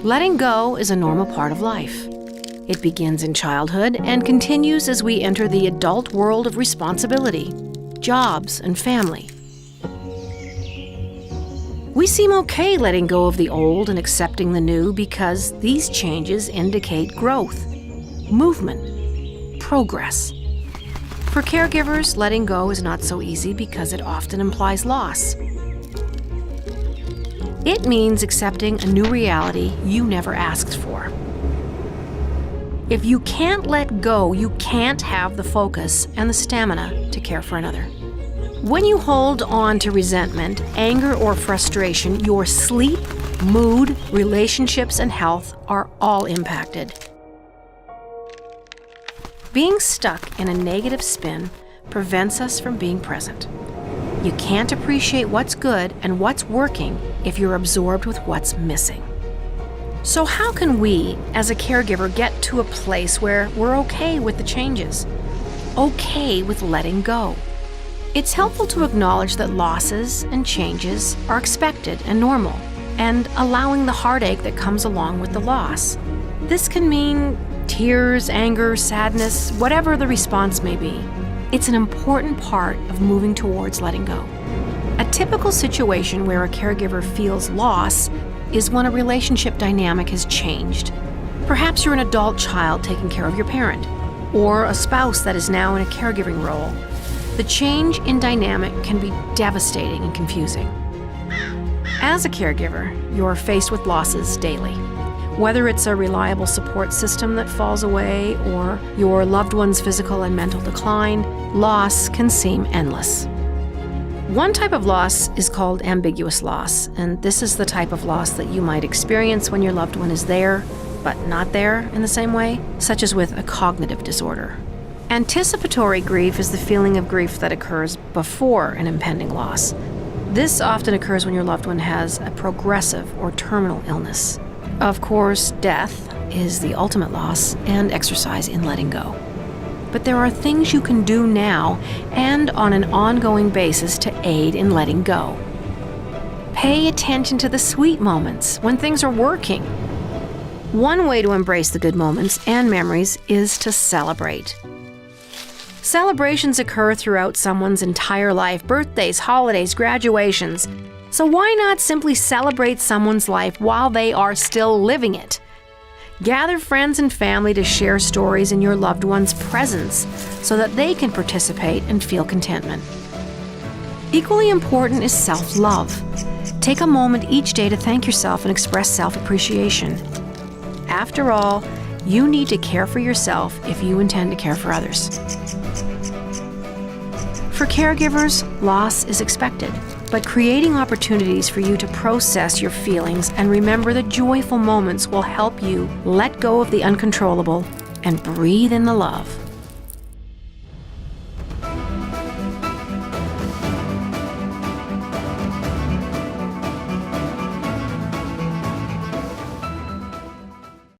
Letting go is a normal part of life. It begins in childhood and continues as we enter the adult world of responsibility, jobs, and family. We seem okay letting go of the old and accepting the new because these changes indicate growth, movement, progress. For caregivers, letting go is not so easy because it often implies loss. It means accepting a new reality you never asked for. If you can't let go, you can't have the focus and the stamina to care for another. When you hold on to resentment, anger, or frustration, your sleep, mood, relationships, and health are all impacted. Being stuck in a negative spin prevents us from being present. You can't appreciate what's good and what's working if you're absorbed with what's missing. So how can we, as a caregiver, get to a place where we're okay with the changes? Okay with letting go? It's helpful to acknowledge that losses and changes are expected and normal, and allowing the heartache that comes along with the loss. This can mean tears, anger, sadness, whatever the response may be. It's an important part of moving towards letting go. A typical situation where a caregiver feels loss is when a relationship dynamic has changed. Perhaps you're an adult child taking care of your parent, or a spouse that is now in a caregiving role. The change in dynamic can be devastating and confusing. As a caregiver, you're faced with losses daily. Whether it's a reliable support system that falls away or your loved one's physical and mental decline, loss can seem endless. One type of loss is called ambiguous loss, and this is the type of loss that you might experience when your loved one is there, but not there in the same way, such as with a cognitive disorder. Anticipatory grief is the feeling of grief that occurs before an impending loss. This often occurs when your loved one has a progressive or terminal illness. Of course, death is the ultimate loss and exercise in letting go. But there are things you can do now and on an ongoing basis to aid in letting go. Pay attention to the sweet moments when things are working. One way to embrace the good moments and memories is to celebrate. Celebrations occur throughout someone's entire life: birthdays, holidays, graduations. So why not simply celebrate someone's life while they are still living it? Gather friends and family to share stories in your loved one's presence so that they can participate and feel contentment. Equally important is self-love. Take a moment each day to thank yourself and express self-appreciation. After all, you need to care for yourself if you intend to care for others. For caregivers, loss is expected, but creating opportunities for you to process your feelings and remember the joyful moments will help you let go of the uncontrollable and breathe in the love.